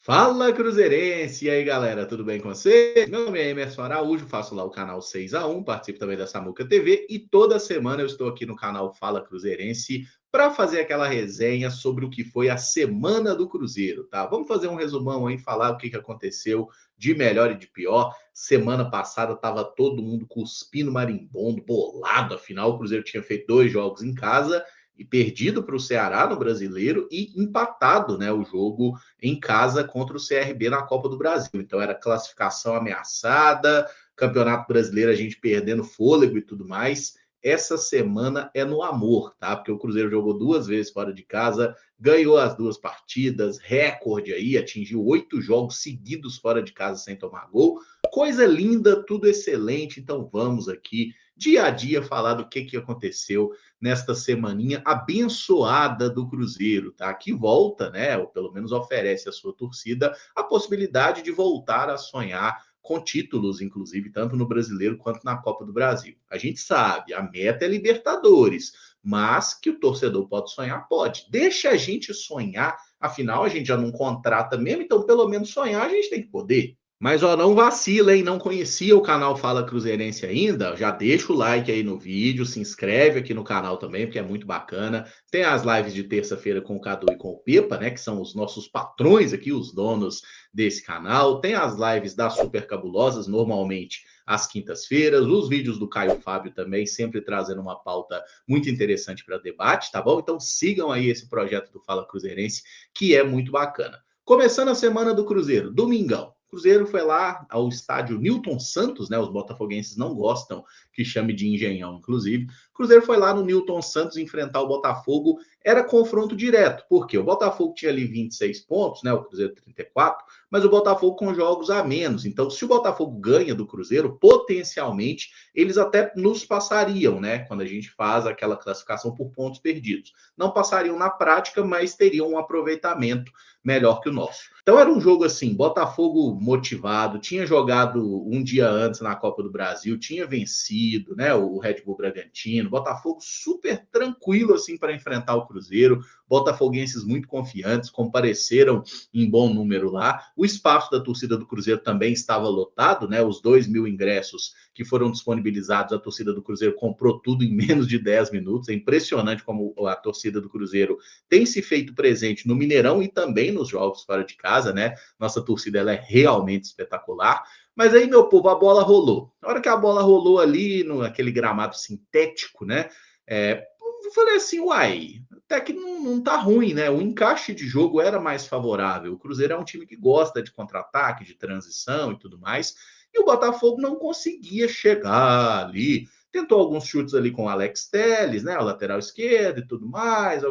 Fala, Cruzeirense! E aí, galera, tudo bem com vocês? Meu nome é Emerson Araújo, faço lá o canal 6x1, participo também da Samuca TV e toda semana eu estou aqui no canal Fala Cruzeirense para fazer aquela resenha sobre o que foi a semana do Cruzeiro, tá? Vamos fazer um resumão aí, falar o que aconteceu de melhor e de pior. Semana passada tava todo mundo cuspindo marimbondo, bolado, afinal o Cruzeiro tinha feito 2 jogos em casa e perdido para o Ceará no Brasileiro e empatado, né, o jogo em casa contra o CRB na Copa do Brasil. Então era classificação ameaçada, Campeonato Brasileiro a gente perdendo fôlego e tudo mais. Essa semana é no amor, tá? Porque o Cruzeiro jogou 2 vezes fora de casa, ganhou as 2 partidas, recorde aí, atingiu 8 jogos seguidos fora de casa sem tomar gol. Coisa linda, tudo excelente. Então vamos aqui, dia a dia, falar do que aconteceu nesta semaninha abençoada do Cruzeiro, tá? Que volta, né? Ou pelo menos oferece à sua torcida a possibilidade de voltar a sonhar com títulos, inclusive, tanto no Brasileiro quanto na Copa do Brasil. A gente sabe, a meta é Libertadores, mas que o torcedor pode sonhar, pode. Deixa a gente sonhar, afinal a gente já não contrata mesmo, então pelo menos sonhar a gente tem que poder. Mas ó, não vacila, hein? Não conhecia o canal Fala Cruzeirense ainda? Já deixa o like aí no vídeo, se inscreve aqui no canal também, porque é muito bacana. Tem as lives de terça-feira com o Cadu e com o Pepa, né? Que são os nossos patrões aqui, os donos desse canal. Tem as lives das Super Cabulosas, normalmente às quintas-feiras. Os vídeos do Caio Fábio também, sempre trazendo uma pauta muito interessante para debate, tá bom? Então sigam aí esse projeto do Fala Cruzeirense, que é muito bacana. Começando a semana do Cruzeiro, domingão. O Cruzeiro foi lá ao estádio Newton Santos, né? Os botafoguenses não gostam que chame de Engenhão, inclusive. O Cruzeiro foi lá no Newton Santos enfrentar o Botafogo. Era confronto direto, porque o Botafogo tinha ali 26 pontos, né? O Cruzeiro 34, mas o Botafogo com jogos a menos. Então, se o Botafogo ganha do Cruzeiro, potencialmente eles até nos passariam, né? Quando a gente faz aquela classificação por pontos perdidos. Não passariam na prática, mas teriam um aproveitamento melhor que o nosso. Então era um jogo assim, Botafogo motivado, tinha jogado um dia antes na Copa do Brasil, tinha vencido, né, o Red Bull Bragantino, Botafogo super tranquilo assim para enfrentar o Cruzeiro, botafoguenses muito confiantes, compareceram em bom número lá. O espaço da torcida do Cruzeiro também estava lotado, né? Os 2.000 ingressos que foram disponibilizados, a torcida do Cruzeiro comprou tudo em menos de 10 minutos. É impressionante como a torcida do Cruzeiro tem se feito presente no Mineirão e também nos jogos fora de casa, né? Nossa torcida ela é realmente espetacular. Mas aí, meu povo, a bola rolou. Na hora que a bola rolou ali, naquele gramado sintético, né? Eu falei assim, uai, até que não tá ruim, né? O encaixe de jogo era mais favorável. O Cruzeiro é um time que gosta de contra-ataque, de transição e tudo mais. E o Botafogo não conseguia chegar ali. Tentou alguns chutes ali com o Alex Telles, né? O lateral esquerdo e tudo mais.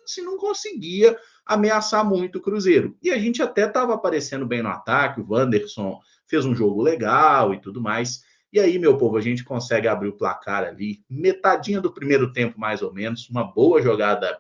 Assim, não conseguia ameaçar muito o Cruzeiro. E a gente até estava aparecendo bem no ataque. O Wanderson fez um jogo legal e tudo mais. E aí, meu povo, a gente consegue abrir o placar ali, metadinha do primeiro tempo, mais ou menos, uma boa jogada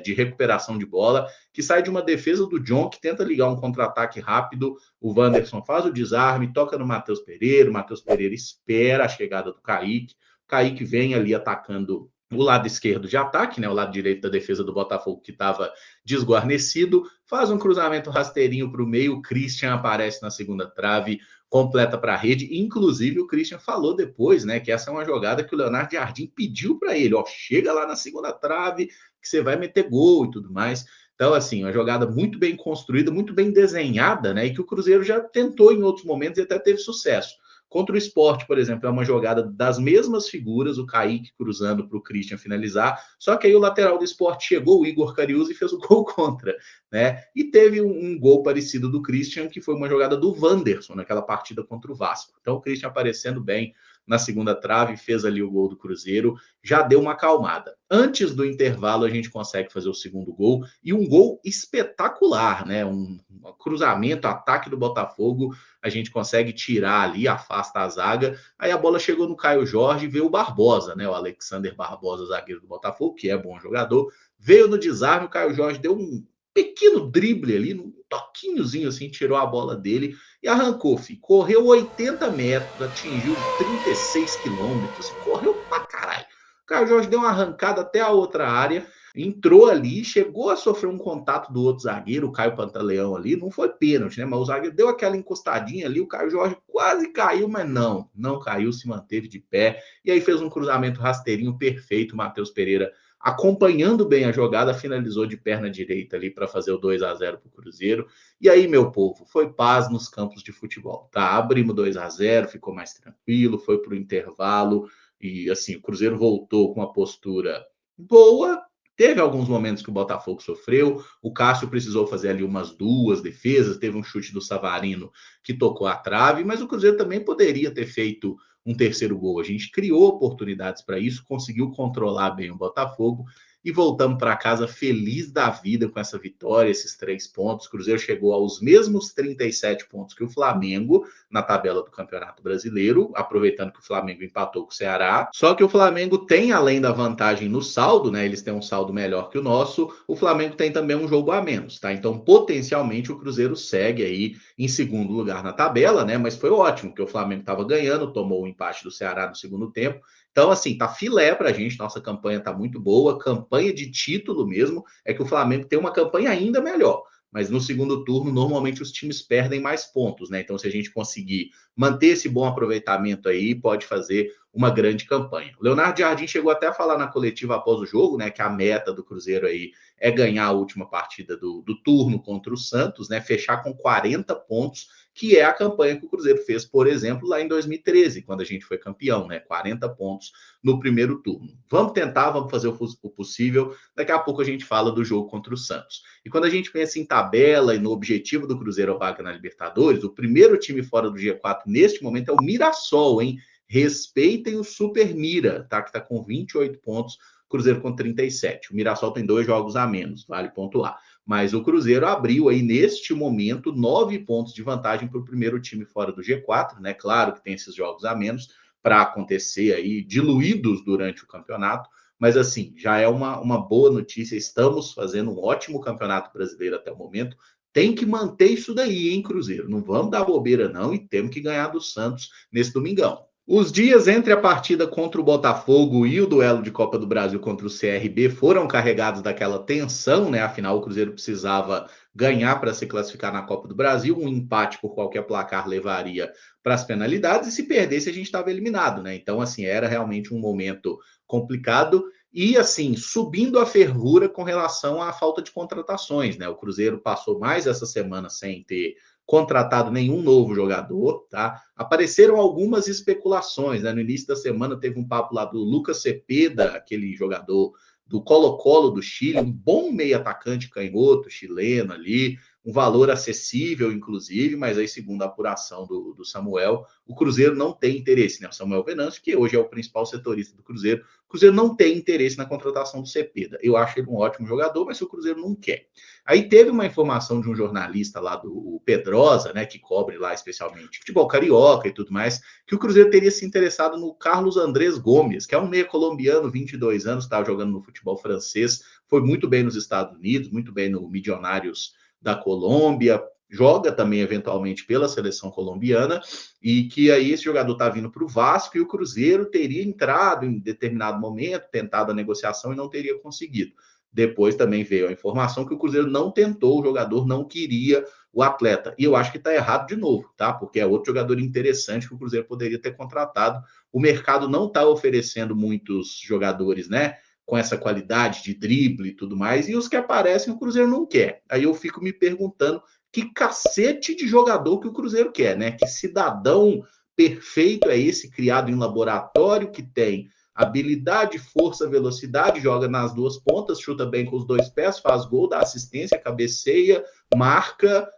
de recuperação de bola, que sai de uma defesa do John, que tenta ligar um contra-ataque rápido, o Wanderson faz o desarme, toca no Matheus Pereira, o Matheus Pereira espera a chegada do Kaique, o Kaique vem ali atacando o lado esquerdo de ataque, né, o lado direito da defesa do Botafogo, que estava desguarnecido, faz um cruzamento rasteirinho para o meio, o Christian aparece na segunda trave, completa para a rede. Inclusive, o Christian falou depois, né, que essa é uma jogada que o Leonardo Jardim pediu para ele, ó, chega lá na segunda trave, que você vai meter gol e tudo mais. Então, assim, uma jogada muito bem construída, muito bem desenhada, né, e que o Cruzeiro já tentou em outros momentos e até teve sucesso. Contra o Sport, por exemplo, é uma jogada das mesmas figuras, o Kaique cruzando para o Christian finalizar, só que aí o lateral do Sport chegou, o Igor Cariús, e fez o gol contra, né? E teve um gol parecido do Christian, que foi uma jogada do Wanderson, naquela partida contra o Vasco. Então o Christian aparecendo bem na segunda trave, fez ali o gol do Cruzeiro, já deu uma acalmada. Antes do intervalo, a gente consegue fazer o segundo gol, e um gol espetacular, né? Um cruzamento, ataque do Botafogo, a gente consegue tirar ali, afasta a zaga. Aí a bola chegou no Caio Jorge e veio o Barbosa, né? O Alexander Barbosa, zagueiro do Botafogo, que é bom jogador. Veio no desarme, o Caio Jorge deu um pequeno drible ali, um toquinhozinho assim, tirou a bola dele e arrancou, filho. Correu 80 metros, atingiu 36 quilômetros, correu pra caralho. O Caio Jorge deu uma arrancada até a outra área, entrou ali, chegou a sofrer um contato do outro zagueiro, o Caio Pantaleão ali, não foi pênalti, né? Mas o zagueiro deu aquela encostadinha ali, o Caio Jorge quase caiu, mas não caiu, se manteve de pé, e aí fez um cruzamento rasteirinho perfeito, o Matheus Pereira acompanhando bem a jogada, finalizou de perna direita ali para fazer o 2-0 para o Cruzeiro. E aí, meu povo, foi paz nos campos de futebol, tá? Abrimos 2-0, ficou mais tranquilo, foi para o intervalo, e assim, o Cruzeiro voltou com uma postura boa. Teve alguns momentos que o Botafogo sofreu, o Cássio precisou fazer ali umas duas defesas, teve um chute do Savarino que tocou a trave, mas o Cruzeiro também poderia ter feito um terceiro gol. A gente criou oportunidades para isso, conseguiu controlar bem o Botafogo e voltamos para casa feliz da vida com essa vitória, esses 3 pontos. O Cruzeiro chegou aos mesmos 37 pontos que o Flamengo na tabela do Campeonato Brasileiro, aproveitando que o Flamengo empatou com o Ceará. Só que o Flamengo tem, além da vantagem no saldo, né? Eles têm um saldo melhor que o nosso, o Flamengo tem também um jogo a menos, tá? Então, potencialmente, o Cruzeiro segue aí em segundo lugar na tabela, né? Mas foi ótimo, porque o Flamengo estava ganhando, tomou o empate do Ceará no segundo tempo. Então, assim, tá filé pra gente, nossa campanha tá muito boa, campanha de título mesmo, é que o Flamengo tem uma campanha ainda melhor. Mas no segundo turno, normalmente os times perdem mais pontos, né? Então, se a gente conseguir manter esse bom aproveitamento aí, pode fazer uma grande campanha. O Leonardo Jardim chegou até a falar na coletiva após o jogo, né? Que a meta do Cruzeiro aí é ganhar a última partida do turno contra o Santos, né? Fechar com 40 pontos, que é a campanha que o Cruzeiro fez, por exemplo, lá em 2013, quando a gente foi campeão, né? 40 pontos no primeiro turno. Vamos tentar, vamos fazer o possível. Daqui a pouco a gente fala do jogo contra o Santos. E quando a gente pensa em tabela e no objetivo do Cruzeiro a vaga na Libertadores, o primeiro time fora do G4 neste momento é o Mirassol, hein? Respeitem o Super Mira, tá? Que tá com 28 pontos, Cruzeiro com 37. O Mirassol tem 2 jogos a menos, vale pontuar. Mas o Cruzeiro abriu aí, neste momento, 9 pontos de vantagem para o primeiro time fora do G4, né? Claro que tem esses jogos a menos para acontecer aí, diluídos durante o campeonato, mas assim, já é uma boa notícia. Estamos fazendo um ótimo campeonato brasileiro até o momento. Tem que manter isso daí, hein, Cruzeiro? Não vamos dar bobeira, não, e temos que ganhar do Santos nesse domingão. Os dias entre a partida contra o Botafogo e o duelo de Copa do Brasil contra o CRB foram carregados daquela tensão, né? Afinal, o Cruzeiro precisava ganhar para se classificar na Copa do Brasil. Um empate por qualquer placar levaria para as penalidades, e se perdesse, a gente estava eliminado, né? Então, assim, era realmente um momento complicado. E, assim, subindo a fervura com relação à falta de contratações, né? O Cruzeiro passou mais essa semana sem ter contratado nenhum novo jogador, tá? Apareceram algumas especulações, né? No início da semana teve um papo lá do Lucas Cepeda, aquele jogador do Colo-Colo do Chile, um bom meio atacante canhoto chileno ali, um valor acessível, inclusive, mas aí, segundo a apuração do Samuel, o Cruzeiro não tem interesse, né? O Samuel Venâncio, que hoje é o principal setorista do Cruzeiro, o Cruzeiro não tem interesse na contratação do Cepeda. Eu acho ele um ótimo jogador, mas o Cruzeiro não quer. Aí teve uma informação de um jornalista lá do Pedrosa, né, que cobre lá especialmente futebol carioca e tudo mais, que o Cruzeiro teria se interessado no Carlos Andrés Gomes, que é um meio colombiano, 22 anos, estava jogando no futebol francês, foi muito bem nos Estados Unidos, muito bem no Milionários da Colômbia, joga também eventualmente pela seleção colombiana, e que aí esse jogador está vindo para o Vasco, e o Cruzeiro teria entrado em determinado momento, tentado a negociação e não teria conseguido. Depois também veio a informação que o Cruzeiro não tentou, o jogador não queria o atleta. E eu acho que está errado de novo, tá? Porque é outro jogador interessante que o Cruzeiro poderia ter contratado. O mercado não está oferecendo muitos jogadores, né? Com essa qualidade de drible e tudo mais, e os que aparecem o Cruzeiro não quer. Aí eu fico me perguntando que cacete de jogador que o Cruzeiro quer, né? Que cidadão perfeito é esse, criado em laboratório, que tem habilidade, força, velocidade, joga nas duas pontas, chuta bem com os dois pés, faz gol, dá assistência, cabeceia, marca,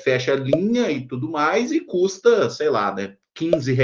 fecha a linha e tudo mais, e custa, sei lá, né, R$ 15.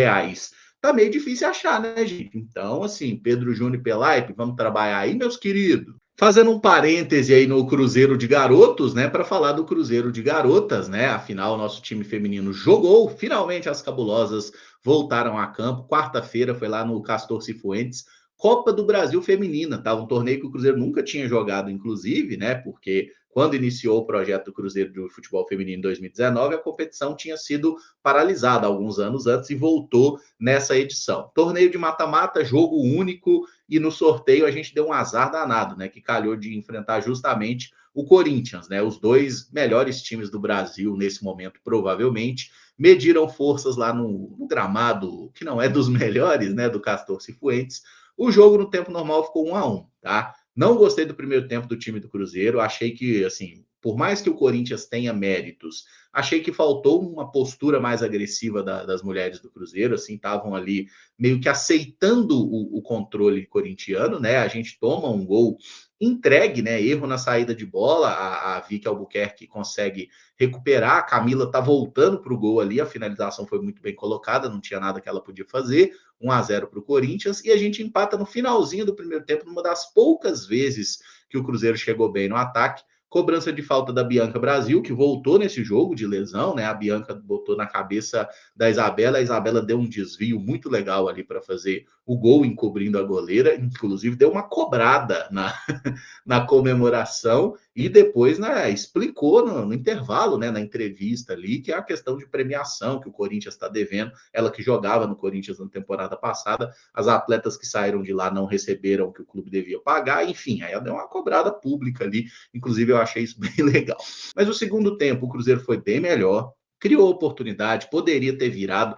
Tá meio difícil achar, né, gente? Então, assim, Pedro Júnior e Pelaipe, vamos trabalhar aí, meus queridos. Fazendo um parêntese aí no Cruzeiro de Garotos, né, para falar do Cruzeiro de Garotas, né? Afinal, nosso time feminino jogou, finalmente as cabulosas voltaram a campo. Quarta-feira foi lá no Castor Cifuentes, Copa do Brasil Feminina, tá? Um torneio que o Cruzeiro nunca tinha jogado, inclusive, né? Porque quando iniciou o projeto do Cruzeiro do futebol feminino em 2019, a competição tinha sido paralisada alguns anos antes e voltou nessa edição. Torneio de mata-mata, jogo único, e no sorteio a gente deu um azar danado, né? Que calhou de enfrentar justamente o Corinthians, né? Os dois melhores times do Brasil nesse momento, provavelmente, mediram forças lá no gramado, que não é dos melhores, né? Do Castor Cifuentes. O jogo no tempo normal ficou 1-1, tá? Não gostei do primeiro tempo do time do Cruzeiro. Achei que, assim, por mais que o Corinthians tenha méritos, achei que faltou uma postura mais agressiva das mulheres do Cruzeiro. Assim, estavam ali meio que aceitando o controle corintiano, né? A gente toma um gol entregue, né? Erro na saída de bola. A Vicky Albuquerque consegue recuperar. A Camila tá voltando para o gol ali. A finalização foi muito bem colocada, não tinha nada que ela podia fazer. 1-0 para o Corinthians, e a gente empata no finalzinho do primeiro tempo, numa das poucas vezes que o Cruzeiro chegou bem no ataque. Cobrança de falta da Bianca Brasil, que voltou nesse jogo de lesão, né? A Bianca botou na cabeça da Isabela, a Isabela deu um desvio muito legal ali para fazer o gol, encobrindo a goleira, inclusive deu uma cobrada na comemoração, e depois, né, explicou no intervalo, né, na entrevista ali, que é a questão de premiação que o Corinthians está devendo. Ela que jogava no Corinthians na temporada passada, as atletas que saíram de lá não receberam o que o clube devia pagar, enfim, aí ela deu uma cobrada pública ali, inclusive eu achei isso bem legal. Mas o segundo tempo, o Cruzeiro foi bem melhor, criou oportunidade, poderia ter virado,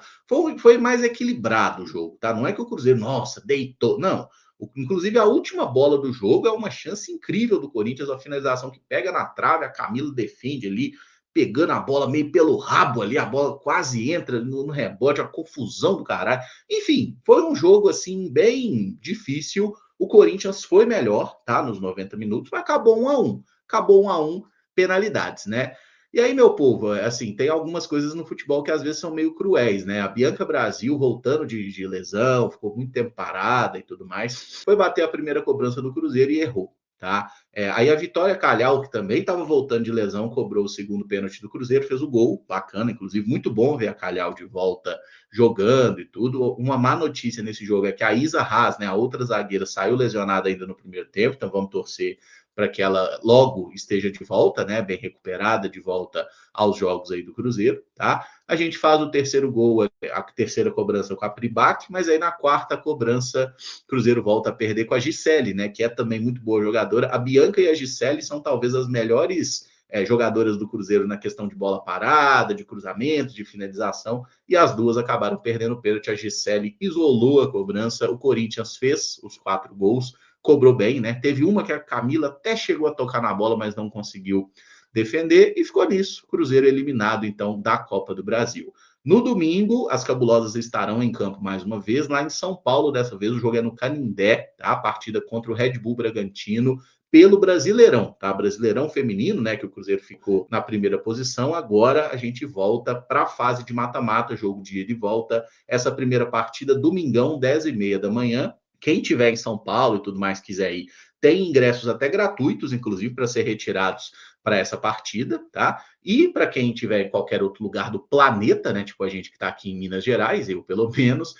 foi mais equilibrado o jogo, tá? Não é que o Cruzeiro, nossa, deitou, não. Inclusive, a última bola do jogo é uma chance incrível do Corinthians, a finalização que pega na trave, a Camila defende ali, pegando a bola meio pelo rabo ali, a bola quase entra no rebote, a confusão do caralho. Enfim, foi um jogo assim bem difícil. O Corinthians foi melhor, tá? Nos 90 minutos, mas acabou 1-1. Acabou 1-1, penalidades, né? E aí, meu povo, assim, tem algumas coisas no futebol que às vezes são meio cruéis, né? A Bianca Brasil, voltando de lesão, ficou muito tempo parada e tudo mais, foi bater a primeira cobrança do Cruzeiro e errou, tá? Aí a Vitória Calhau, que também estava voltando de lesão, cobrou o segundo pênalti do Cruzeiro, fez o gol, bacana, inclusive, muito bom ver a Calhau de volta jogando e tudo. Uma má notícia nesse jogo é que a Isa Haas, né, a outra zagueira, saiu lesionada ainda no primeiro tempo, então vamos torcer para que ela logo esteja de volta, né, bem recuperada, de volta aos jogos aí do Cruzeiro, tá? A gente faz o terceiro gol, a terceira cobrança com a Pribac, mas aí na quarta cobrança, o Cruzeiro volta a perder com a Gisele, né, que é também muito boa jogadora. A Bianca e a Gisele são talvez as melhores jogadoras do Cruzeiro na questão de bola parada, de cruzamento, de finalização, e as duas acabaram perdendo o pênalti. A Gisele isolou a cobrança, o Corinthians fez os 4 gols, cobrou bem, né? Teve uma que a Camila até chegou a tocar na bola, mas não conseguiu defender, e ficou nisso. Cruzeiro eliminado, então, da Copa do Brasil. No domingo, as cabulosas estarão em campo mais uma vez, lá em São Paulo. Dessa vez o jogo é no Canindé, tá? A partida contra o Red Bull Bragantino pelo Brasileirão, tá? Brasileirão feminino, né? Que o Cruzeiro ficou na primeira posição. Agora a gente volta para a fase de mata-mata, jogo de ida e volta. Essa primeira partida, domingão, 10h30 da manhã. Quem tiver em São Paulo e tudo mais quiser ir, tem ingressos até gratuitos, inclusive, para ser retirados para essa partida, tá? E para quem tiver em qualquer outro lugar do planeta, né? Tipo a gente que está aqui em Minas Gerais, eu pelo menos,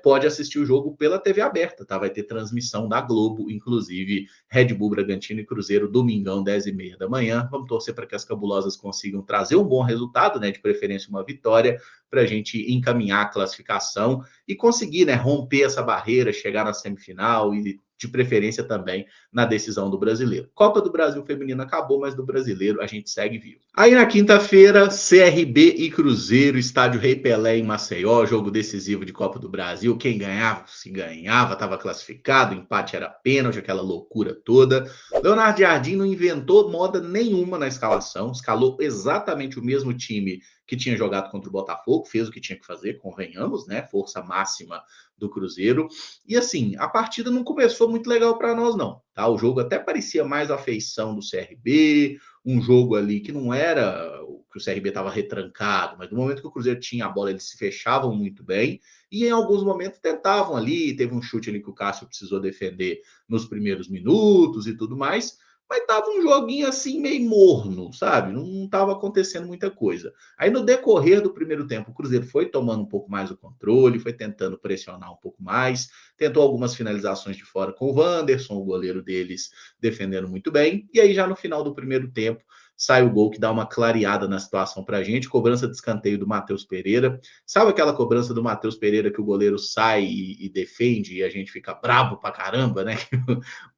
pode assistir o jogo pela TV aberta, tá? Vai ter transmissão da Globo, inclusive Red Bull Bragantino e Cruzeiro, domingão, 10h30 da manhã. Vamos torcer para que as cabulosas consigam trazer um bom resultado, né? De preferência uma vitória, para a gente encaminhar a classificação e conseguir, né, romper essa barreira, chegar na semifinal e de preferência também na decisão do Brasileiro. Copa do Brasil feminina acabou, mas do Brasileiro a gente segue vivo. Aí na quinta-feira, CRB e Cruzeiro, estádio Rei Pelé em Maceió, jogo decisivo de Copa do Brasil. Quem ganhava, se ganhava, estava classificado, empate era pênalti, aquela loucura toda. Leonardo Jardim não inventou moda nenhuma na escalação, escalou exatamente o mesmo time que tinha jogado contra o Botafogo, fez o que tinha que fazer, convenhamos, né? Força máxima do Cruzeiro. E assim, a partida não começou muito legal para nós, não. Tá? O jogo até parecia mais a feição do CRB, um jogo ali que não era o que o CRB estava retrancado, mas no momento que o Cruzeiro tinha a bola, eles se fechavam muito bem e em alguns momentos tentavam ali. Teve um chute ali que o Cássio precisou defender nos primeiros minutos e tudo mais. mas tava um joguinho assim meio morno, sabe? Não tava acontecendo muita coisa. Aí no decorrer do primeiro tempo, o Cruzeiro foi tomando um pouco mais o controle, foi tentando pressionar um pouco mais, tentou algumas finalizações de fora com o Wanderson, o goleiro deles defendendo muito bem, e aí já no final do primeiro tempo, sai o gol que dá uma clareada na situação pra gente, cobrança de escanteio do Matheus Pereira. Sabe aquela cobrança do Matheus Pereira que o goleiro sai e defende e a gente fica brabo pra caramba, né?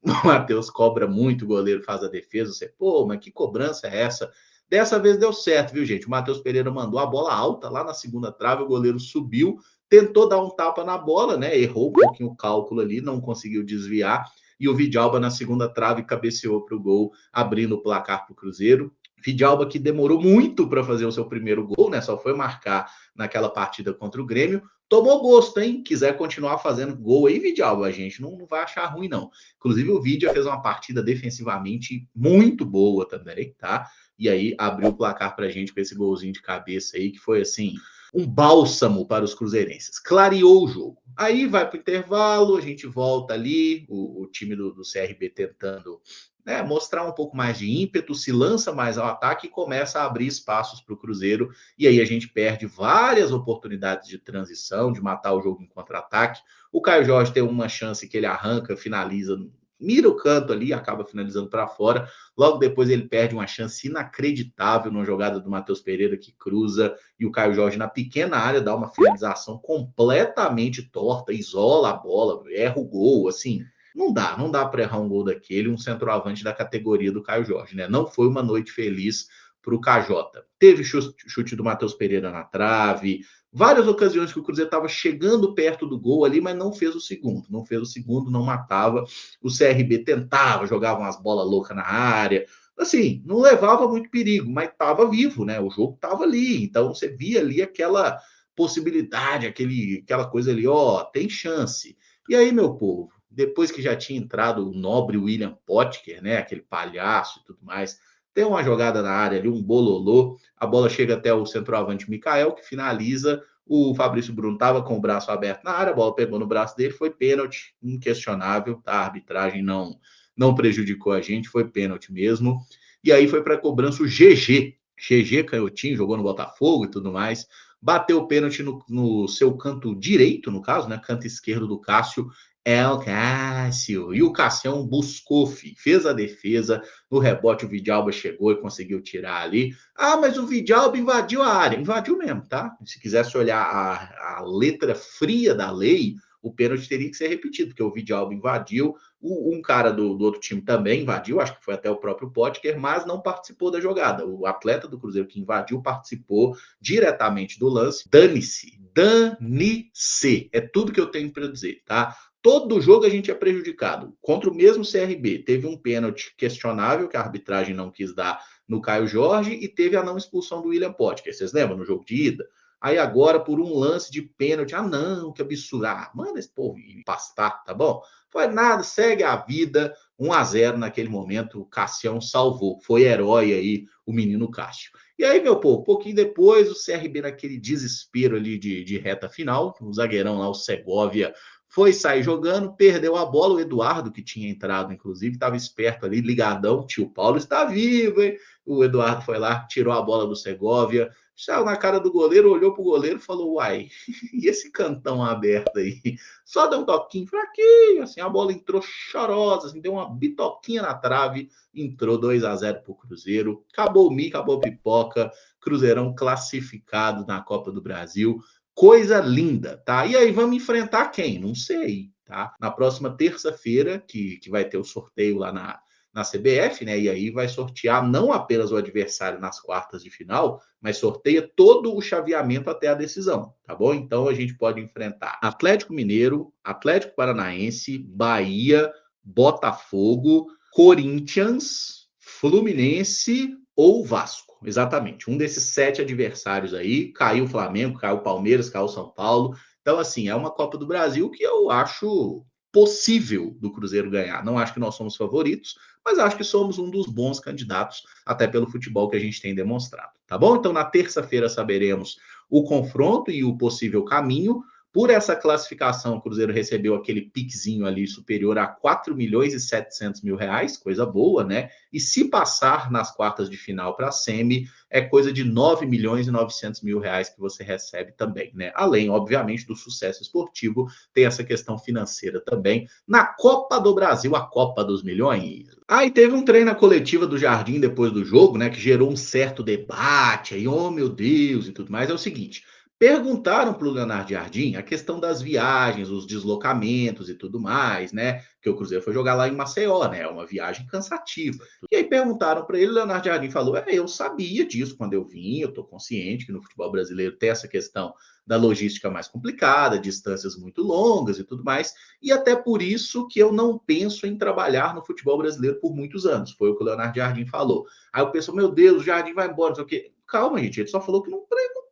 O Matheus cobra muito, o goleiro faz a defesa. Você, pô, mas que cobrança é essa? Dessa vez deu certo, viu, gente? O Matheus Pereira mandou a bola alta lá na segunda trave, o goleiro subiu, tentou dar um tapa na bola, né? Errou um pouquinho o cálculo ali, não conseguiu desviar. E o Vidalba na segunda trave cabeceou para o gol, abrindo o placar para o Cruzeiro. Vidalba que demorou muito para fazer o seu primeiro gol, né? Só foi marcar naquela partida contra o Grêmio. Tomou gosto, hein? Quiser continuar fazendo gol aí, Vidalba, a gente não vai achar ruim, não. Inclusive, o Vidia fez uma partida defensivamente muito boa também, tá? E aí abriu o placar pra gente com esse golzinho de cabeça aí, que foi assim, um bálsamo para os cruzeirenses. Clareou o jogo. Aí vai para o intervalo, a gente volta ali, o time do CRB tentando, né, mostrar um pouco mais de ímpeto, se lança mais ao ataque e começa a abrir espaços para o Cruzeiro. E aí a gente perde várias oportunidades de transição, de matar o jogo em contra-ataque. O Caio Jorge tem uma chance que ele arranca, finaliza, mira o canto ali, acaba finalizando para fora. Logo depois ele perde uma chance inacreditável numa jogada do Matheus Pereira que cruza e o Caio Jorge na pequena área dá uma finalização completamente torta, isola a bola, erra o gol, assim, não dá para errar um gol daquele, um centroavante da categoria do Caio Jorge, né? Não foi uma noite feliz para o KJ. Teve chute do Matheus Pereira na trave, várias ocasiões que o Cruzeiro estava chegando perto do gol ali, mas não fez o segundo. Não fez o segundo, não matava. O CRB tentava, jogava umas bolas loucas na área. Assim, não levava muito perigo, mas estava vivo, né? O jogo estava ali. Então você via ali aquela possibilidade, aquela coisa ali, ó, tem chance. E aí, meu povo, depois que já tinha entrado o nobre William Potker, né? Aquele palhaço e tudo mais, tem uma jogada na área ali, um bololô, a bola chega até o centroavante Mikael, que finaliza. O Fabrício Bruno estava com o braço aberto na área, a bola pegou no braço dele, foi pênalti, inquestionável, tá? A arbitragem não prejudicou a gente, foi pênalti mesmo. E aí foi para a cobrança o GG. GG Canhotinho, jogou no Botafogo e tudo mais. Bateu o pênalti no seu canto direito, no caso, né? Canto esquerdo do Cássio. É o Cássio. E o Cassião buscou, fez a defesa. No rebote, o Vidalba chegou e conseguiu tirar ali. Ah, mas o Vidalba invadiu a área. Invadiu mesmo, tá? Se quisesse olhar a letra fria da lei, o pênalti teria que ser repetido, porque o Vidalba invadiu. Um cara do outro time também invadiu, acho que foi até o próprio Potker, mas não participou da jogada. O atleta do Cruzeiro que invadiu participou diretamente do lance. Dane-se. Dane-se. É tudo que eu tenho para dizer, tá? Todo jogo a gente é prejudicado. Contra o mesmo CRB, teve um pênalti questionável que a arbitragem não quis dar no Caio Jorge e teve a não expulsão do William Potker. Vocês lembram no jogo de ida? Aí agora, por um lance de pênalti, não, que absurdo. Ah, manda esse povo ir pastar, tá bom? Foi nada, segue a vida. 1-0 naquele momento, o Cassião salvou. Foi herói aí, o menino Cássio. E aí, meu povo, um pouquinho depois, o CRB naquele desespero ali de reta final, o zagueirão lá, o Segovia, foi sair jogando, perdeu a bola. O Eduardo, que tinha entrado, inclusive, estava esperto ali, ligadão. Tio Paulo está vivo, hein? O Eduardo foi lá, tirou a bola do Segovia, saiu na cara do goleiro, olhou pro goleiro e falou: uai, e esse cantão aberto aí? Só deu um toquinho fraquinho, assim, a bola entrou chorosa, assim, deu uma bitoquinha na trave, entrou 2-0 pro Cruzeiro. Acabou o mico, acabou a pipoca, Cruzeirão classificado na Copa do Brasil. Coisa linda, tá? E aí vamos enfrentar quem? Não sei, tá? Na próxima terça-feira, que vai ter o sorteio lá na CBF, né? E aí vai sortear não apenas o adversário nas quartas de final, mas sorteia todo o chaveamento até a decisão, tá bom? Então a gente pode enfrentar Atlético Mineiro, Atlético Paranaense, Bahia, Botafogo, Corinthians, Fluminense ou Vasco. Exatamente. Um desses 7 adversários aí, caiu o Flamengo, caiu o Palmeiras, caiu o São Paulo. Então, assim, é uma Copa do Brasil que eu acho possível do Cruzeiro ganhar. Não acho que nós somos favoritos, mas acho que somos um dos bons candidatos, até pelo futebol que a gente tem demonstrado. Tá bom? Então, na terça-feira saberemos o confronto e o possível caminho. Por essa classificação, o Cruzeiro recebeu aquele piquezinho ali superior a 4.700.000 reais, coisa boa, né? E se passar nas quartas de final para a semi, é coisa de 9.900.000 reais que você recebe também, né? Além, obviamente, do sucesso esportivo, tem essa questão financeira também. Na Copa do Brasil, a Copa dos Milhões. Aí teve um treino na coletiva do Jardim depois do jogo, né? Que gerou um certo debate aí, oh meu Deus, e tudo mais. É o seguinte. Perguntaram para o Leonardo Jardim a questão das viagens, os deslocamentos e tudo mais, né? Que o Cruzeiro foi jogar lá em Maceió, né? É uma viagem cansativa. E aí perguntaram para ele, o Leonardo Jardim falou: eu sabia disso quando eu vim, eu estou consciente que no futebol brasileiro tem essa questão da logística mais complicada, distâncias muito longas e tudo mais, e até por isso que eu não penso em trabalhar no futebol brasileiro por muitos anos. Foi o que o Leonardo Jardim falou. Aí o pessoal, meu Deus, o Jardim vai embora, não sei o quê. Calma, gente, ele só falou que não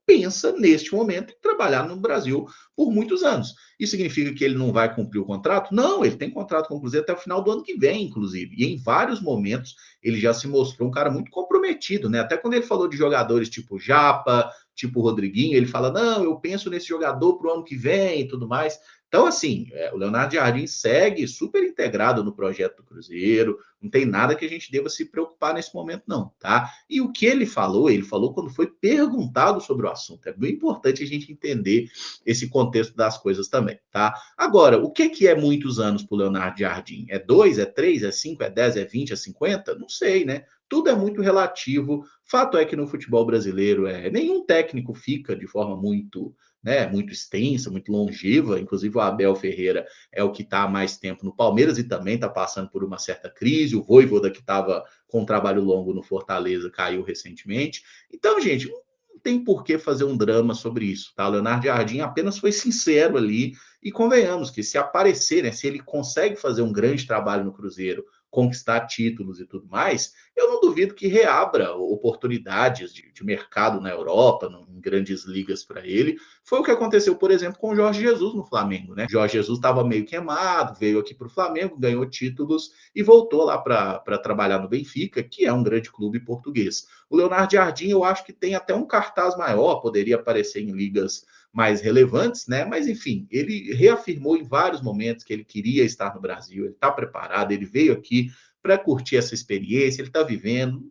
pensa, neste momento, em trabalhar no Brasil por muitos anos. Isso significa que ele não vai cumprir o contrato? Não, ele tem contrato com o Cruzeiro até o final do ano que vem, inclusive. E em vários momentos ele já se mostrou um cara muito comprometido, né? Até quando ele falou de jogadores tipo Japa, tipo Rodriguinho, ele fala: não, eu penso nesse jogador para o ano que vem e tudo mais. Então, assim, o Leonardo Jardim segue super integrado no projeto do Cruzeiro, não tem nada que a gente deva se preocupar nesse momento, não, tá? E o que ele falou quando foi perguntado sobre o assunto. É bem importante a gente entender esse contexto das coisas também, tá? Agora, o que é muitos anos para o Leonardo Jardim? É 2, é 3, é 5, é 10, é 20, é 50? Não sei, né? Tudo é muito relativo. Fato é que no futebol brasileiro nenhum técnico fica de forma muito, né, muito extensa, muito longeva. Inclusive o Abel Ferreira é o que está há mais tempo no Palmeiras e também está passando por uma certa crise. O Vojvoda, que estava com um trabalho longo no Fortaleza, caiu recentemente. Então, gente, não tem por que fazer um drama sobre isso, tá? O Leonardo Jardim apenas foi sincero ali e convenhamos que se aparecer, né, se ele consegue fazer um grande trabalho no Cruzeiro, conquistar títulos e tudo mais, eu não duvido que reabra oportunidades de mercado na Europa, em grandes ligas para ele. Foi o que aconteceu, por exemplo, com o Jorge Jesus no Flamengo, né? Jorge Jesus estava meio queimado, veio aqui para o Flamengo, ganhou títulos e voltou lá para trabalhar no Benfica, que é um grande clube português. O Leonardo Jardim, eu acho que tem até um cartaz maior, poderia aparecer em ligas mais relevantes, né? Mas enfim, ele reafirmou em vários momentos que ele queria estar no Brasil, ele está preparado, ele veio aqui para curtir essa experiência, ele está vivendo.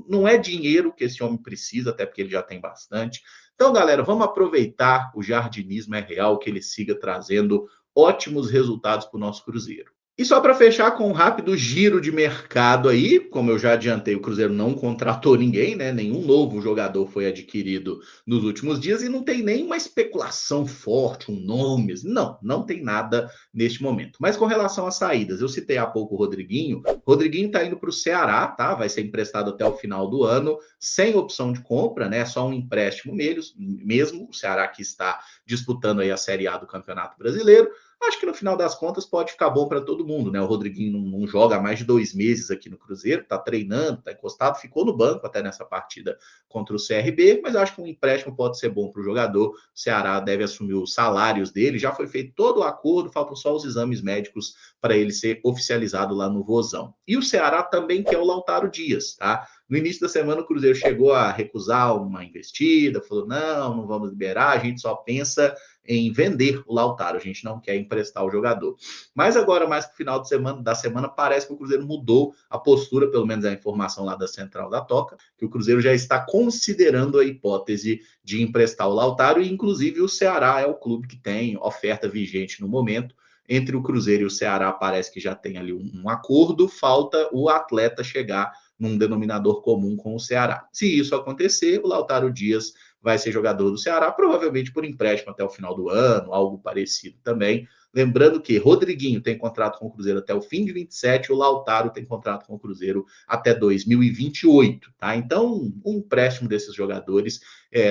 Não é dinheiro que esse homem precisa, até porque ele já tem bastante. Então, galera, vamos aproveitar o jardinismo é real, que ele siga trazendo ótimos resultados para o nosso Cruzeiro. E só para fechar com um rápido giro de mercado aí, como eu já adiantei, o Cruzeiro não contratou ninguém, né? Nenhum novo jogador foi adquirido nos últimos dias e não tem nenhuma especulação forte, um nome. Não, não tem nada neste momento. Mas com relação às saídas, eu citei há pouco o Rodriguinho. Rodriguinho está indo para o Ceará, tá? Vai ser emprestado até o final do ano, sem opção de compra, né? Só um empréstimo mesmo. O Ceará que está disputando aí a Série A do Campeonato Brasileiro. Acho que no final das contas pode ficar bom para todo mundo, né? O Rodriguinho não joga há mais de 2 meses aqui no Cruzeiro, tá treinando, tá encostado, ficou no banco até nessa partida contra o CRB, mas acho que um empréstimo pode ser bom para o jogador. O Ceará deve assumir os salários dele, já foi feito todo o acordo, faltam só os exames médicos para ele ser oficializado lá no Vozão. E o Ceará também quer o Lautaro Dias, tá? No início da semana, o Cruzeiro chegou a recusar uma investida, falou: não vamos liberar, a gente só pensa em vender o Lautaro, a gente não quer emprestar o jogador. Mas agora, mais pro final da semana, parece que o Cruzeiro mudou a postura, pelo menos a informação lá da Central da Toca, que o Cruzeiro já está considerando a hipótese de emprestar o Lautaro, e inclusive o Ceará é o clube que tem oferta vigente no momento. Entre o Cruzeiro e o Ceará parece que já tem ali um acordo, falta o atleta chegar num denominador comum com o Ceará. Se isso acontecer, o Lautaro Dias vai ser jogador do Ceará, provavelmente por empréstimo até o final do ano, algo parecido também. Lembrando que Rodriguinho tem contrato com o Cruzeiro até o fim de 27, o Lautaro tem contrato com o Cruzeiro até 2028, tá? Então, um empréstimo desses jogadores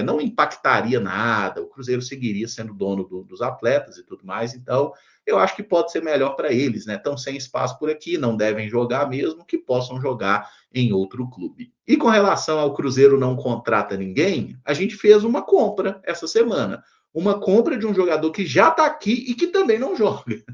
não impactaria nada, o Cruzeiro seguiria sendo dono dos atletas e tudo mais, então eu acho que pode ser melhor para eles, né? Estão sem espaço por aqui, não devem jogar mesmo, que possam jogar em outro clube. E com relação ao Cruzeiro não contrata ninguém, a gente fez uma compra essa semana. Uma compra de um jogador que já está aqui e que também não joga.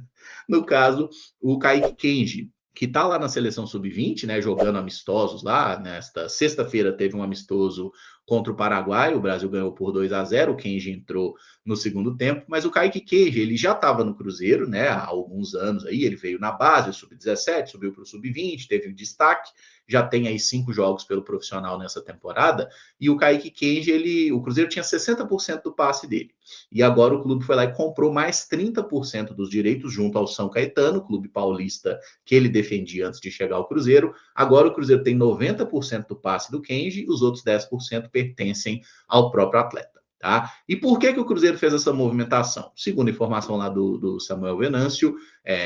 No caso, o Kaique Kenji, que está lá na seleção sub-20, né, jogando amistosos lá. Nesta sexta-feira teve um amistoso contra o Paraguai, o Brasil ganhou por 2-0, o Kenji entrou no segundo tempo, mas o Kaique Kenji, ele já estava no Cruzeiro, né, há alguns anos aí, ele veio na base, sub-17, subiu para o sub-20, teve um destaque, já tem aí 5 jogos pelo profissional nessa temporada, e o Kaique Kenji, o Cruzeiro tinha 60% do passe dele, e agora o clube foi lá e comprou mais 30% dos direitos junto ao São Caetano, clube paulista que ele defendia antes de chegar ao Cruzeiro. Agora o Cruzeiro tem 90% do passe do Kenji, os outros 10% pertencem ao próprio atleta. Tá? E por que o Cruzeiro fez essa movimentação? Segundo a informação lá do Samuel Venâncio,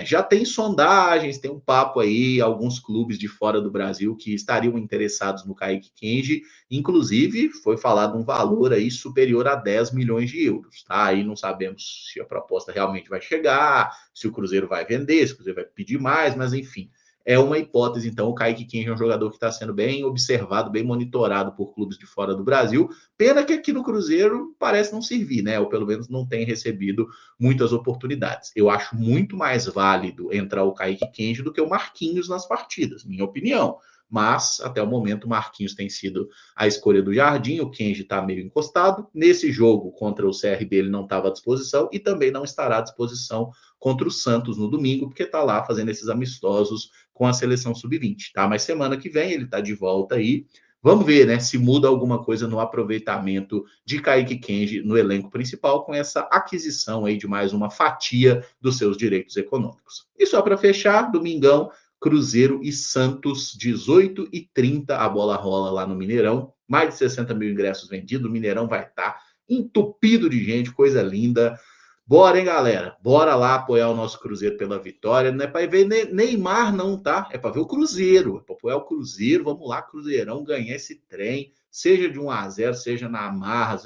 já tem sondagens, tem um papo aí, alguns clubes de fora do Brasil que estariam interessados no Kaique Kenji, inclusive foi falado um valor aí superior a 10 milhões de euros, tá? Aí não sabemos se a proposta realmente vai chegar, se o Cruzeiro vai vender, se o Cruzeiro vai pedir mais, mas enfim, é uma hipótese. Então, o Kaique Kenji é um jogador que está sendo bem observado, bem monitorado por clubes de fora do Brasil. Pena que aqui no Cruzeiro parece não servir, né? Ou pelo menos não tem recebido muitas oportunidades. Eu acho muito mais válido entrar o Kaique Kenji do que o Marquinhos nas partidas, minha opinião. Mas, até o momento, o Marquinhos tem sido a escolha do Jardim, o Kenji está meio encostado. Nesse jogo contra o CRB, ele não estava à disposição e também não estará à disposição contra o Santos no domingo, porque está lá fazendo esses amistosos com a seleção sub-20, tá? Mas semana que vem ele está de volta aí. Vamos ver, né, se muda alguma coisa no aproveitamento de Kaique Kenji no elenco principal com essa aquisição aí de mais uma fatia dos seus direitos econômicos. E só para fechar, domingão, Cruzeiro e Santos, 18h30, a bola rola lá no Mineirão. Mais de 60 mil ingressos vendidos, o Mineirão vai estar entupido de gente, coisa linda. Bora, hein, galera? Bora lá apoiar o nosso Cruzeiro pela vitória. Não é para ver Neymar, não, tá? É para ver o Cruzeiro. É para apoiar o Cruzeiro. Vamos lá, Cruzeirão, ganhar esse trem. Seja de 1-0, seja na marra.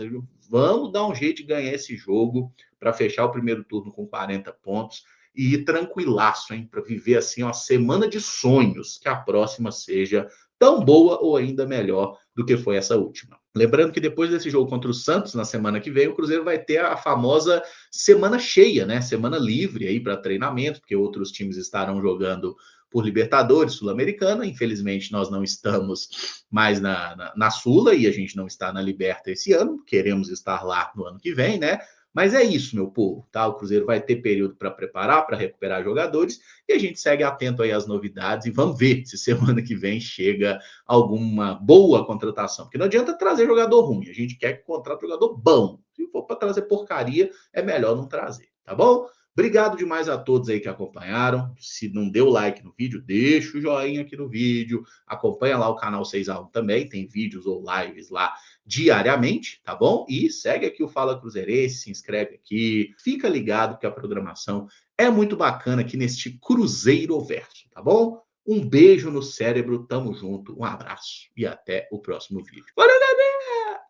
Vamos dar um jeito de ganhar esse jogo para fechar o primeiro turno com 40 pontos e ir tranquilaço, hein? Para viver assim uma semana de sonhos. Que a próxima seja tão boa ou ainda melhor do que foi essa última. Lembrando que depois desse jogo contra o Santos, na semana que vem, o Cruzeiro vai ter a famosa semana cheia, né? Semana livre aí para treinamento, porque outros times estarão jogando por Libertadores, Sul-Americana. Infelizmente, nós não estamos mais na Sula e a gente não está na Liberta esse ano. Queremos estar lá no ano que vem, né? Mas é isso, meu povo, tá? O Cruzeiro vai ter período para preparar, para recuperar jogadores, e a gente segue atento aí às novidades e vamos ver se semana que vem chega alguma boa contratação. Porque não adianta trazer jogador ruim, a gente quer que contrate jogador bom. Se for para trazer porcaria, é melhor não trazer, tá bom? Obrigado demais a todos aí que acompanharam. Se não deu like no vídeo, deixa o joinha aqui no vídeo. Acompanha lá o canal 6x1 também, tem vídeos ou lives lá diariamente, tá bom? E segue aqui o Fala Cruzeirense, se inscreve aqui, fica ligado que a programação é muito bacana aqui neste Cruzeiro Verso, tá bom? Um beijo no cérebro, tamo junto, um abraço e até o próximo vídeo. Valeu, galera!